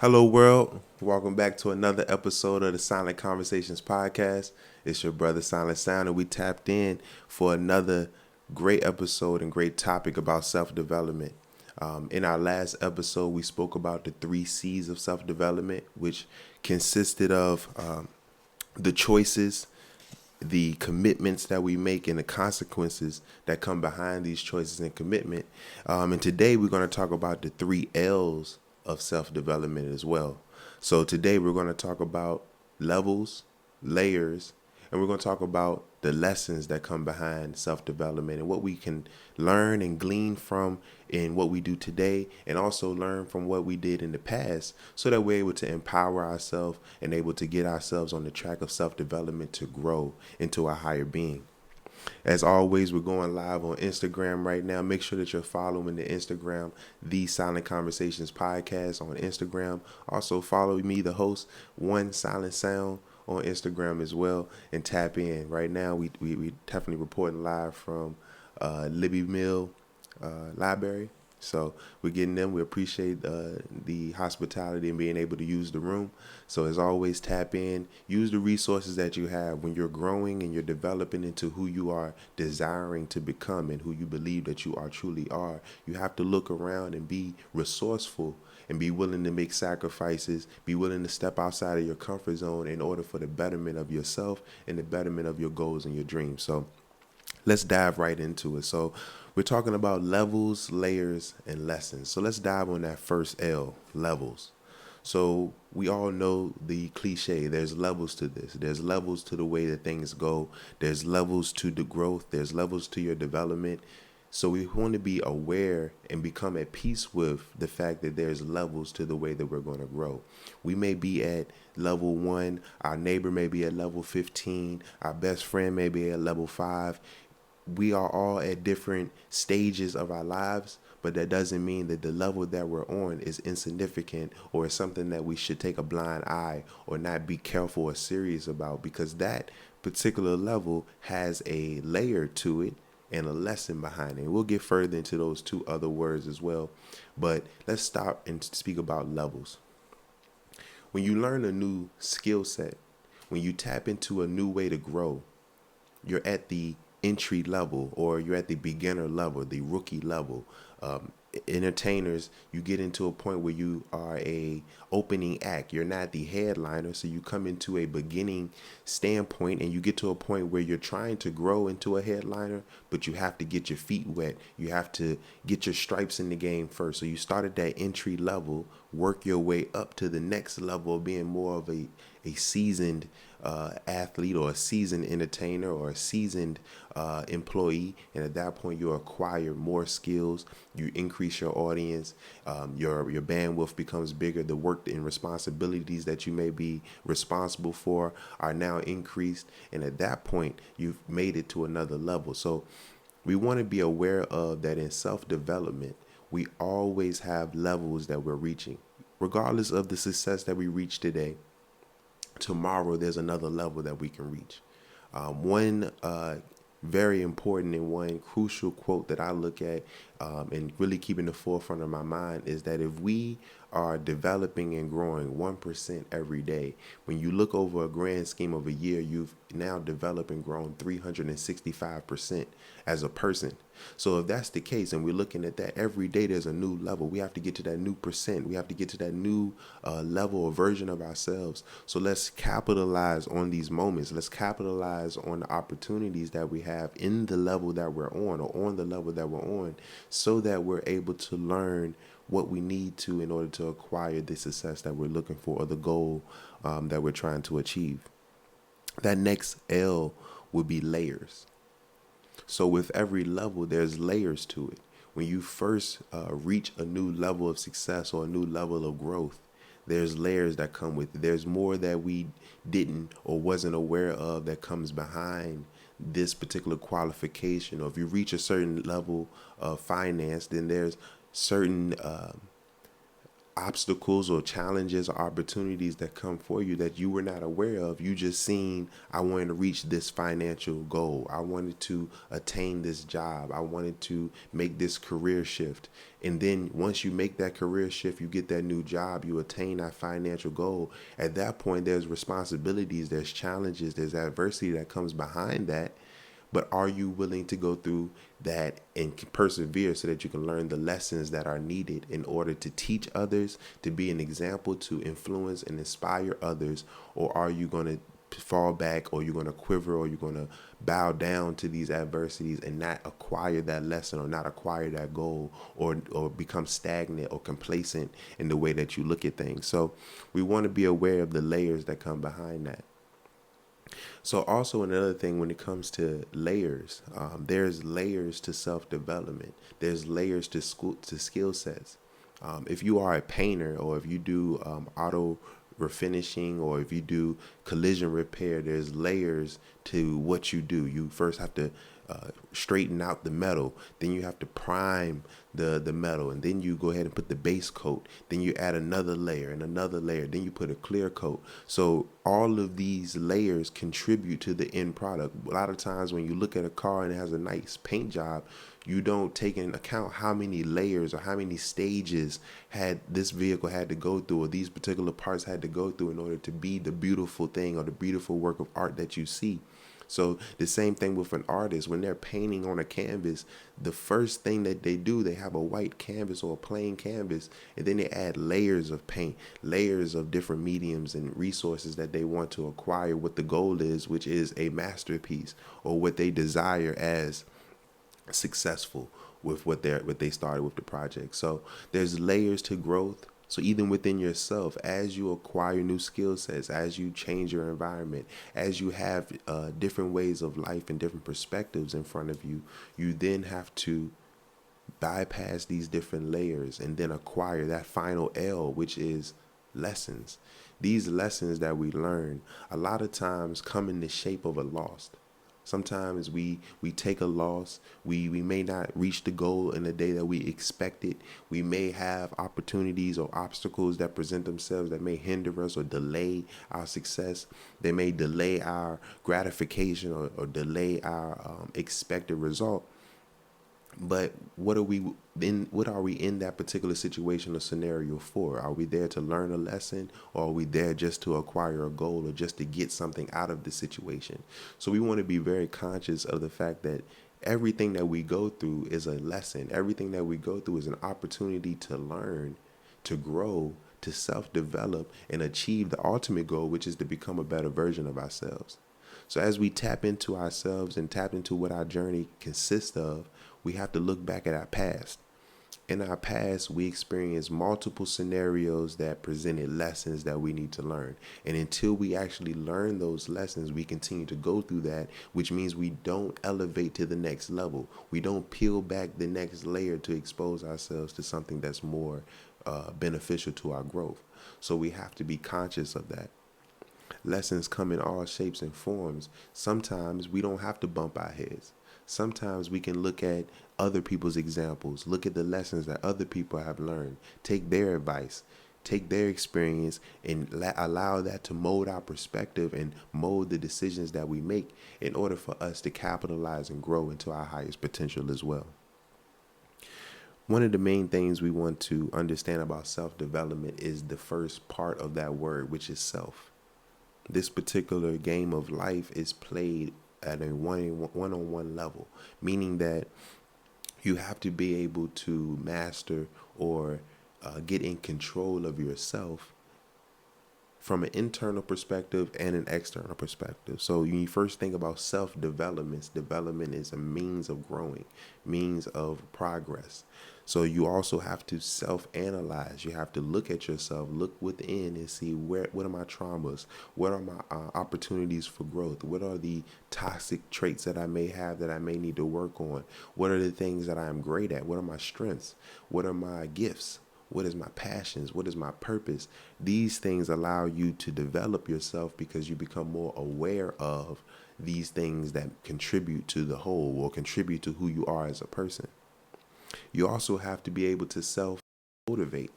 Hello, world. Welcome back to another episode of the Silent Conversations podcast. It's your brother Silent Sound, and we tapped in for another great episode and great topic about self development. In our last episode, we spoke about the 3 C's of self development, which consisted of the choices, the commitments that we make, and the consequences that come behind these choices and commitment. And today we're going to talk about the 3 L's of self-development as well. So today we're going to talk about levels, layers, and we're going to talk about the lessons that come behind self-development and what we can learn and glean from in what we do today, and also learn from what we did in the past, so that we're able to empower ourselves and able to get ourselves on the track of self-development to grow into a higher being. As always, we're going live on Instagram right now. Make sure that you're following the Instagram, The Silent Conversations Podcast on Instagram. Also follow me, the host, One Silent Sound, on Instagram as well, and tap in. Right now, we definitely reporting live from Libby Mill Library. So we're getting them. We appreciate the hospitality and being able to use the room. So as always, tap in, use the resources that you have when you're growing and you're developing into who you are desiring to become and who you believe that you are truly are. You have to look around and be resourceful and be willing to make sacrifices, be willing to step outside of your comfort zone in order for the betterment of yourself and the betterment of your goals and your dreams. So let's dive right into it. So we're talking about levels, layers, and lessons. So let's dive on that first L, levels. So we all know the cliche, there's levels to this. There's levels to the way that things go. There's levels to the growth. There's levels to your development. So we want to be aware and become at peace with the fact that there's levels to the way that we're going to grow. We may be at level 1, our neighbor may be at level 15, our best friend may be at level 5. We are all at different stages of our lives, but that doesn't mean that the level that we're on is insignificant or is something that we should take a blind eye or not be careful or serious about, because that particular level has a layer to it and a lesson behind it. We'll get further into those 2 other words as well, but let's stop and speak about levels. When you learn a new skill set, when you tap into a new way to grow, you're at the entry level, or you're at the beginner level, the rookie level. Entertainers, you get into a point where you are a opening act. You're not the headliner, so you come into a beginning standpoint, and you get to a point where you're trying to grow into a headliner, but you have to get your feet wet. You have to get your stripes in the game first. So you start at that entry level, work your way up to the next level of being more of a seasoned athlete, or a seasoned entertainer, or a seasoned employee. And at that point, you acquire more skills, you increase your audience, your bandwidth becomes bigger. The work and responsibilities that you may be responsible for are now increased, and at that point, you've made it to another level. So we want to be aware of that in self-development. We always have levels that we're reaching. Regardless of the success that we reach today, tomorrow there's another level that we can reach. One very important and one crucial quote that I look at and really keep in the forefront of my mind is that if we are developing and growing 1% every day, when you look over a grand scheme of a year, you've now developed and grown 365% as a person. So if that's the case, and we're looking at that every day, there's a new level. We have to get to that new percent. We have to get to that new level or version of ourselves. So let's capitalize on these moments. Let's capitalize on the opportunities that we have in the level that we're on, or on the level that we're on, so that we're able to learn what we need to in order to acquire the success that we're looking for, or the goal that we're trying to achieve. That next L would be layers. So with every level, there's layers to it. When you first reach a new level of success or a new level of growth, there's layers that come with it. There's more that we didn't or wasn't aware of that comes behind this particular qualification. Or if you reach a certain level of finance, then there's certain obstacles or challenges or opportunities that come for you that you were not aware of. You just seen, I wanted to reach this financial goal. I wanted to attain this job. I wanted to make this career shift. And then once you make that career shift, you get that new job, you attain that financial goal. At that point, there's responsibilities, there's challenges, there's adversity that comes behind that. But are you willing to go through that and persevere so that you can learn the lessons that are needed in order to teach others, to be an example, to influence and inspire others? Or are you going to fall back, or you're going to quiver, or you're going to bow down to these adversities and not acquire that lesson, or not acquire that goal, or become stagnant or complacent in the way that you look at things? So we want to be aware of the layers that come behind that. So also another thing when it comes to layers, there's layers to self-development. There's layers to skill sets. If you are a painter, or if you do auto refinishing, or if you do collision repair, there's layers to what you do. You first have to straighten out the metal, then you have to prime the metal, and then you go ahead and put the base coat, then you add another layer and another layer, then you put a clear coat. So all of these layers contribute to the end product. A lot of times when you look at a car and it has a nice paint job, you don't take into account how many layers or how many stages had this vehicle had to go through, or these particular parts had to go through in order to be the beautiful thing or the beautiful work of art that you see. So the same thing with an artist. When they're painting on a canvas, the first thing that they do, they have a white canvas or a plain canvas, and then they add layers of paint, layers of different mediums and resources that they want to acquire what the goal is, which is a masterpiece, or what they desire as successful with what they started with the project. So there's layers to growth. So even within yourself, as you acquire new skill sets, as you change your environment, as you have different ways of life and different perspectives in front of you, you then have to bypass these different layers and then acquire that final L, which is lessons. These lessons that we learn a lot of times come in the shape of a loss. Sometimes we take a loss. We may not reach the goal in the day that we expected. We may have opportunities or obstacles that present themselves that may hinder us or delay our success. They may delay our gratification, or delay our expected result. But what are we in that particular situation or scenario for? Are we there to learn a lesson, or are we there just to acquire a goal, or just to get something out of the situation? So we want to be very conscious of the fact that everything that we go through is a lesson. Everything that we go through is an opportunity to learn, to grow, to self-develop, and achieve the ultimate goal, which is to become a better version of ourselves. So as we tap into ourselves and tap into what our journey consists of, we have to look back at our past. In our past, we experienced multiple scenarios that presented lessons that we need to learn. And until we actually learn those lessons, we continue to go through that, which means we don't elevate to the next level. We don't peel back the next layer to expose ourselves to something that's more beneficial to our growth. So we have to be conscious of that. Lessons come in all shapes and forms. Sometimes we don't have to bump our heads. Sometimes we can look at other people's examples, look at the lessons that other people have learned, take their advice, take their experience, and allow that to mold our perspective and mold the decisions that we make in order for us to capitalize and grow into our highest potential as well. One of the main things we want to understand about self-development is the first part of that word, which is self. This particular game of life is played at a one-on-one level, meaning that you have to be able to master or get in control of yourself from an internal perspective and an external perspective. So when you first think about self-development, development is a means of growing, means of progress. So you also have to self-analyze. You have to look at yourself, look within and see what are my traumas? What are my opportunities for growth? What are the toxic traits that I may have that I may need to work on? What are the things that I am great at? What are my strengths? What are my gifts? What is my passions? What is my purpose? These things allow you to develop yourself because you become more aware of these things that contribute to the whole or contribute to who you are as a person. You also have to be able to self-motivate.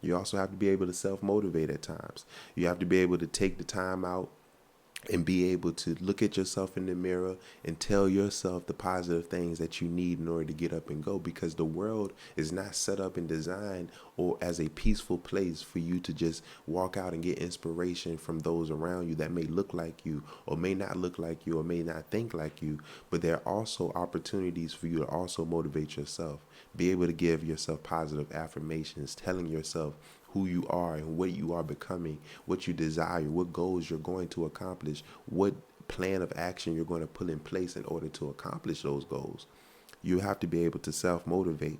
You also have to be able to self-motivate at times. You have to be able to take the time out and be able to look at yourself in the mirror and tell yourself the positive things that you need in order to get up and go, because the world is not set up and designed or as a peaceful place for you to just walk out and get inspiration from those around you that may look like you or may not look like you or may not think like you. But there are also opportunities for you to also motivate yourself, be able to give yourself positive affirmations, telling yourself who you are and what you are becoming, what you desire, what goals you're going to accomplish, what plan of action you're going to put in place in order to accomplish those goals. You have to be able to self-motivate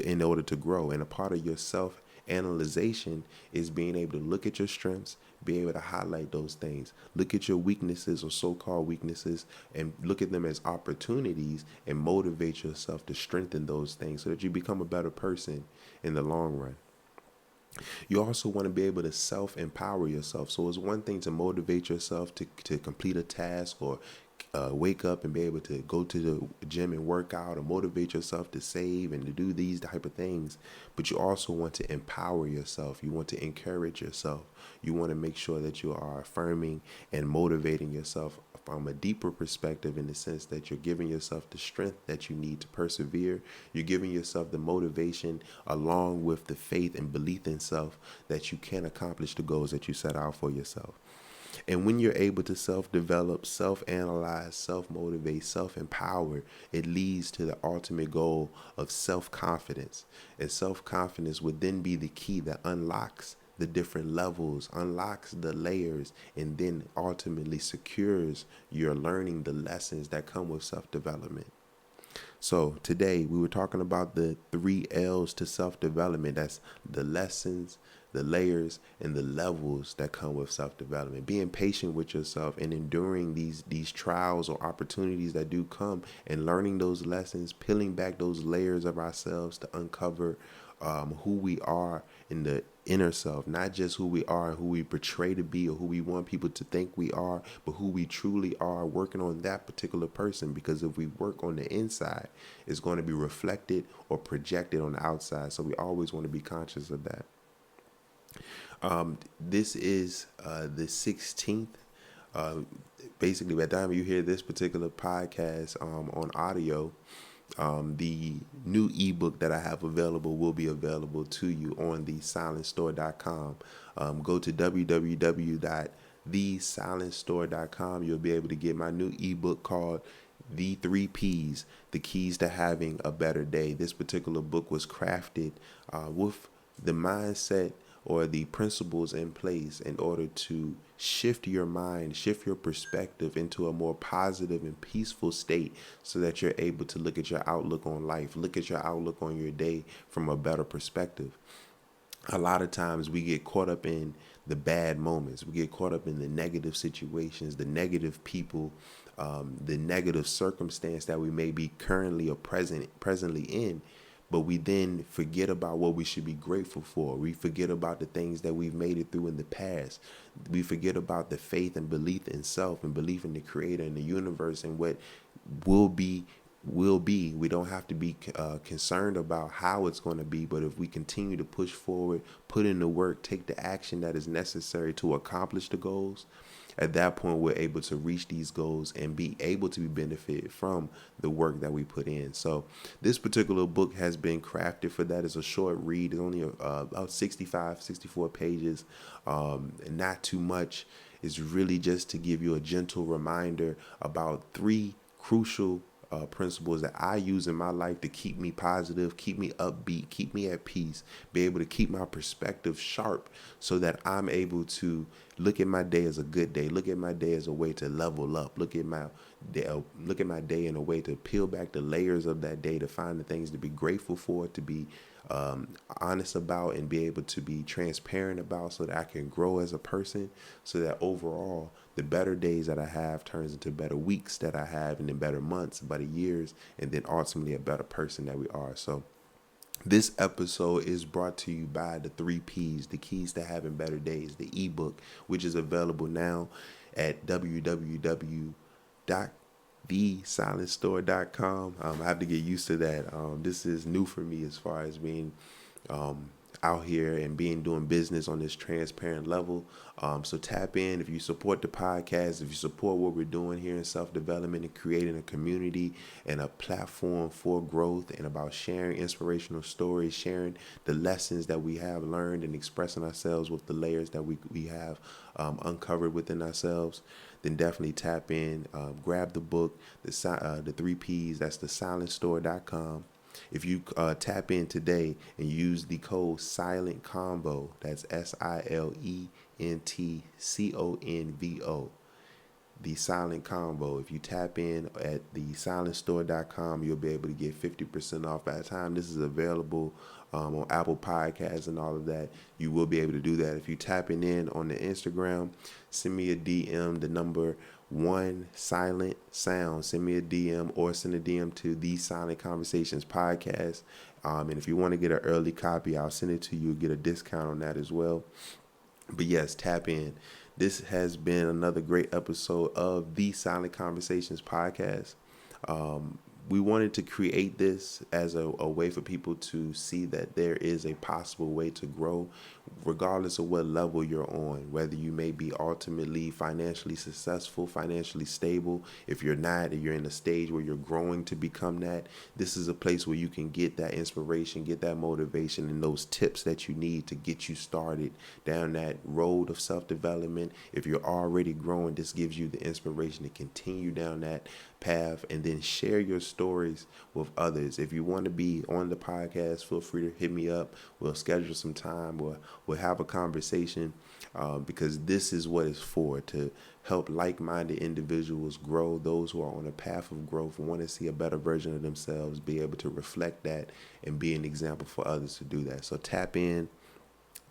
in order to grow. And a part of your self-analyzation is being able to look at your strengths, be able to highlight those things, look at your weaknesses or so-called weaknesses and look at them as opportunities and motivate yourself to strengthen those things so that you become a better person in the long run. You also want to be able to self-empower yourself. So it's one thing to motivate yourself to complete a task or wake up and be able to go to the gym and work out, or motivate yourself to save and to do these type of things. But you also want to empower yourself. You want to encourage yourself. You want to make sure that you are affirming and motivating yourself from a deeper perspective, in the sense that you're giving yourself the strength that you need to persevere. You're giving yourself the motivation along with the faith and belief in self that you can accomplish the goals that you set out for yourself. And when you're able to self-develop, self-analyze, self-motivate, self-empower, it leads to the ultimate goal of self-confidence. And self-confidence would then be the key that unlocks the different levels, unlocks the layers, and then ultimately secures your learning the lessons that come with self-development. So today we were talking about the 3 L's to self-development. That's the lessons, the layers, and the levels that come with self-development. Being patient with yourself and enduring these trials or opportunities that do come, and learning those lessons, peeling back those layers of ourselves to uncover who we are in the inner self, not just who we are and who we portray to be or who we want people to think we are, but who we truly are, working on that particular person. Because if we work on the inside, it's going to be reflected or projected on the outside. So we always want to be conscious of that. This is the 16th. Basically, by the time you hear this particular podcast on audio, the new ebook that I have available will be available to you on thesilencestore.com. Go to www.thesilencestore.com. You'll be able to get my new ebook called The 3 Ps, The Keys to Having a Better Day. This particular book was crafted with the mindset or the principles in place in order to shift your mind, shift your perspective into a more positive and peaceful state, so that you're able to look at your outlook on life, look at your outlook on your day from a better perspective. A lot of times we get caught up in the bad moments. We get caught up in the negative situations, the negative people, the negative circumstance that we may be currently or presently in. But we then forget about what we should be grateful for. We forget about the things that we've made it through in the past. We forget about the faith and belief in self and belief in the creator and the universe and what will be. We don't have to be concerned about how it's going to be, but if we continue to push forward, put in the work, take the action that is necessary to accomplish the goals, at that point we're able to reach these goals and be able to be benefited from the work that we put in. So this particular book has been crafted for that. It's a short read. It's only about 64 pages, not too much. It's really just to give you a gentle reminder about 3 crucial principles that I use in my life to keep me positive, keep me upbeat, keep me at peace, be able to keep my perspective sharp, so that I'm able to look at my day as a good day, look at my day as a way to level up, look at my day in a way to peel back the layers of that day, to find the things to be grateful for, to be honest about, and be able to be transparent about, so that I can grow as a person, so that overall the better days that I have turns into better weeks that I have, and then better months, better years, and then ultimately a better person that we are. So this episode is brought to you by the 3 Ps, the keys to having better days, the ebook, which is available now at www.thesilencestore.com. I have to get used to that. This is new for me as far as being out here and doing business on this transparent level. So tap in. If you support the podcast, if you support what we're doing here in self-development and creating a community and a platform for growth and about sharing inspirational stories, sharing the lessons that we have learned and expressing ourselves with the layers that we have uncovered within ourselves, then definitely tap in. Grab the book, the 3Ps. That's thesilentstore.com. If you tap in today and use the code Silent Convo, that's SILENTCONVO, the Silent Convo. If you tap in at thesilentstore.com, you'll be able to get 50% off. By the time this is available on Apple Podcasts and all of that, you will be able to do that. If you tapping in on the Instagram, send me a DM, the number 1 Silent Sound. Send me a DM or send a DM to the Silent Conversations Podcast. And if you want to get an early copy, I'll send it to you. Get a discount on that as well. But yes, tap in. This has been another great episode of the Silent Conversations Podcast. We wanted to create this as a way for people to see that there is a possible way to grow, regardless of what level you're on, whether you may be ultimately financially successful, financially stable. If you're not, you're in a stage where you're growing to become that, this is a place where you can get that inspiration, get that motivation, and those tips that you need to get you started down that road of self-development. If you're already growing, this gives you the inspiration to continue down that path and then share your stories with others. If you want to be on the podcast, feel free to hit me up. We'll schedule some time. We'll have a conversation because this is what it's for, to help like-minded individuals grow, those who are on a path of growth and want to see a better version of themselves, be able to reflect that and be an example for others to do that. So tap in.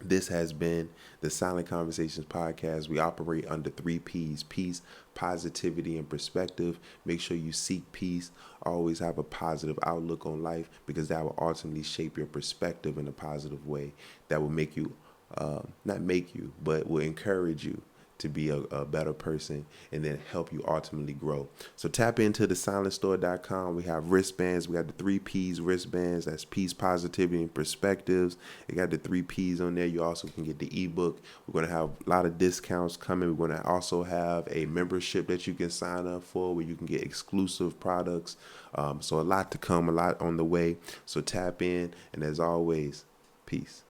This has been the Silent Conversations Podcast. We operate under 3 Ps: peace, positivity, and perspective. Make sure you seek peace. Always have a positive outlook on life, because that will ultimately shape your perspective in a positive way. That will make you, not make you, but will encourage you to be a better person and then help you ultimately grow. So tap into thesilentstore.com. We have wristbands. We got the 3 Ps wristbands. That's peace, positivity, and perspectives. They got the 3 Ps on there. You also can get the ebook. We're going to have a lot of discounts coming. We're going to also have a membership that you can sign up for where you can get exclusive products. So a lot to come, a lot on the way. So tap in. And as always, peace.